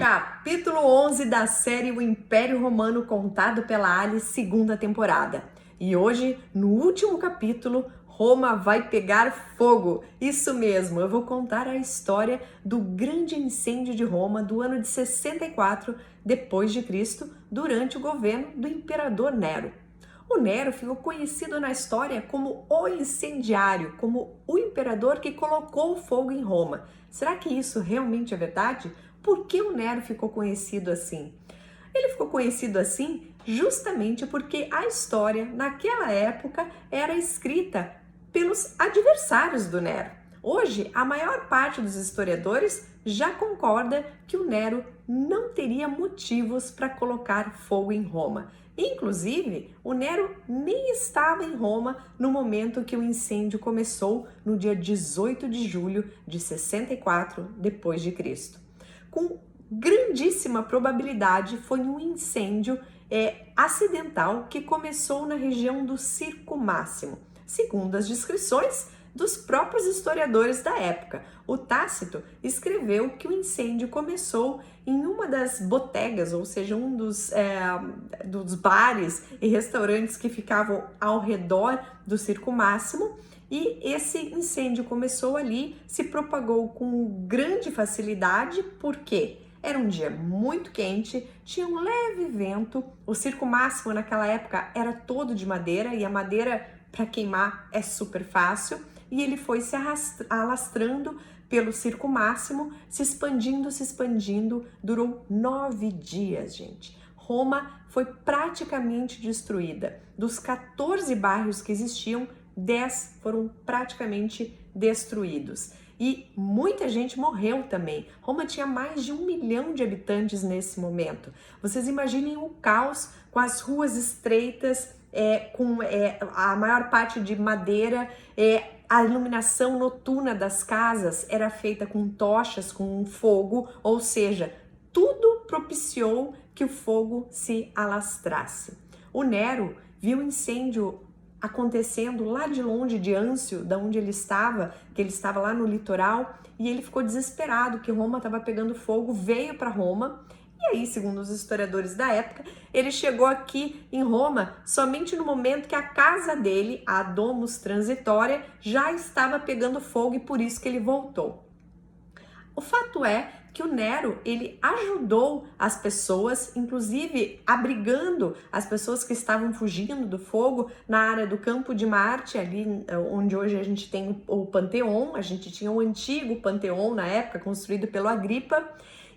Capítulo 11 da série O Império Romano contado pela Alice, segunda temporada. E hoje, no último capítulo, Roma vai pegar fogo. Isso mesmo, eu vou contar a história do grande incêndio de Roma do ano de 64 depois de Cristo, durante o governo do imperador Nero. O Nero ficou conhecido na história como o incendiário, como o imperador que colocou fogo em Roma. Será que isso realmente é verdade? Por que o Nero ficou conhecido assim? Ele ficou conhecido assim justamente porque a história, naquela época, era escrita pelos adversários do Nero. Hoje, a maior parte dos historiadores já concorda que o Nero não teria motivos para colocar fogo em Roma. Inclusive, o Nero nem estava em Roma no momento que o incêndio começou, no dia 18 de julho de 64 depois de Cristo. Com grandíssima probabilidade, foi um incêndio acidental que começou na região do Circo Máximo, segundo as descrições dos próprios historiadores da época. O Tácito escreveu que o incêndio começou em uma das botegas, ou seja, um dos bares e restaurantes que ficavam ao redor do Circo Máximo, e esse incêndio começou ali, se propagou com grande facilidade, porque era um dia muito quente, tinha um leve vento, o Circo Máximo naquela época era todo de madeira, e a madeira para queimar é super fácil, e ele foi se alastrando pelo Circo Máximo, se expandindo, durou 9 dias, gente. Roma foi praticamente destruída. Dos 14 bairros que existiam, 10 foram praticamente destruídos. E muita gente morreu também. Roma tinha mais de 1 milhão de habitantes nesse momento. Vocês imaginem o caos, com as ruas estreitas, com a maior parte de madeira, a iluminação noturna das casas era feita com tochas, com fogo, ou seja, tudo propiciou que o fogo se alastrasse. O Nero viu o incêndio acontecendo lá de longe, de Âncio, da onde ele estava, que ele estava lá no litoral, e ele ficou desesperado que Roma estava pegando fogo, veio para Roma. E aí, segundo os historiadores da época, ele chegou aqui em Roma somente no momento que a casa dele, a Domus Transitória, já estava pegando fogo, e por isso que ele voltou. O fato é que o Nero, ele ajudou as pessoas, inclusive abrigando as pessoas que estavam fugindo do fogo na área do Campo de Marte, ali onde hoje a gente tem o Panteão. A gente tinha o antigo Panteão na época, construído pelo Agripa,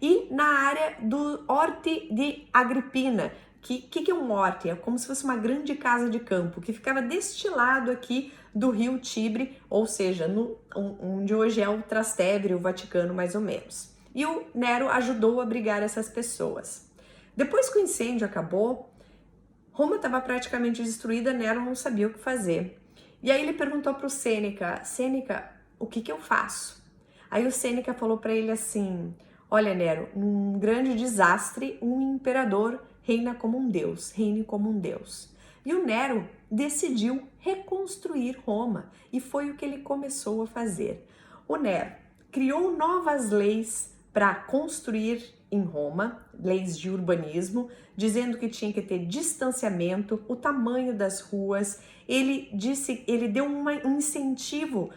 e na área do Horti de Agrippina. Que é um horte? É como se fosse uma grande casa de campo que ficava destilado aqui do rio Tibre, ou seja, onde hoje é o Trastevere, o Vaticano, mais ou menos. E o Nero ajudou a abrigar essas pessoas. Depois que o incêndio acabou, Roma estava praticamente destruída, Nero não sabia o que fazer. E aí ele perguntou para o Sêneca: Sêneca, o que eu faço? Aí o Sêneca falou para ele assim: olha, Nero, um grande desastre, um imperador reina como um deus, reine como um deus. E o Nero decidiu reconstruir Roma, e foi o que ele começou a fazer. O Nero criou novas leis para construir em Roma, leis de urbanismo, dizendo que tinha que ter distanciamento, o tamanho das ruas. Ele deu um incentivo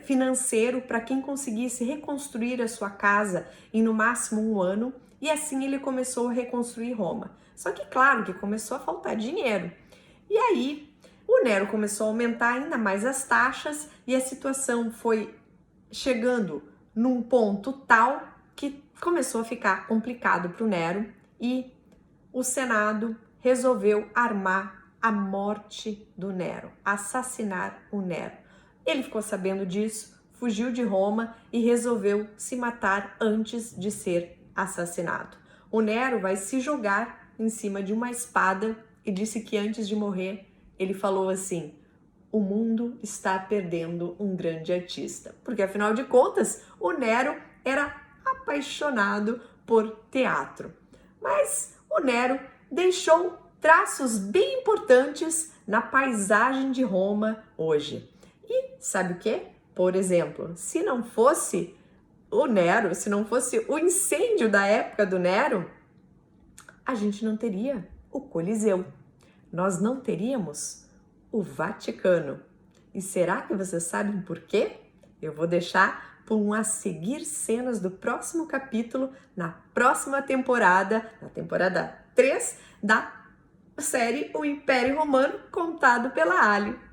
financeiro para quem conseguisse reconstruir a sua casa em no máximo 1 ano, e assim ele começou a reconstruir Roma. Só que claro que começou a faltar dinheiro. E aí o Nero começou a aumentar ainda mais as taxas, e a situação foi chegando num ponto tal que começou a ficar complicado para o Nero, e o Senado resolveu armar a morte do Nero, assassinar o Nero. Ele ficou sabendo disso, fugiu de Roma e resolveu se matar antes de ser assassinado. O Nero vai se jogar em cima de uma espada e disse que antes de morrer ele falou assim: o mundo está perdendo um grande artista. Porque afinal de contas, o Nero era apaixonado por teatro. Mas o Nero deixou traços bem importantes na paisagem de Roma hoje. E sabe o que? Por exemplo, se não fosse o Nero, se não fosse o incêndio da época do Nero, a gente não teria o Coliseu. Nós não teríamos o Vaticano. E será que vocês sabem por quê? Eu vou deixar por um a seguir cenas do próximo capítulo na próxima temporada, na temporada 3 da série O Império Romano contado pela Ali.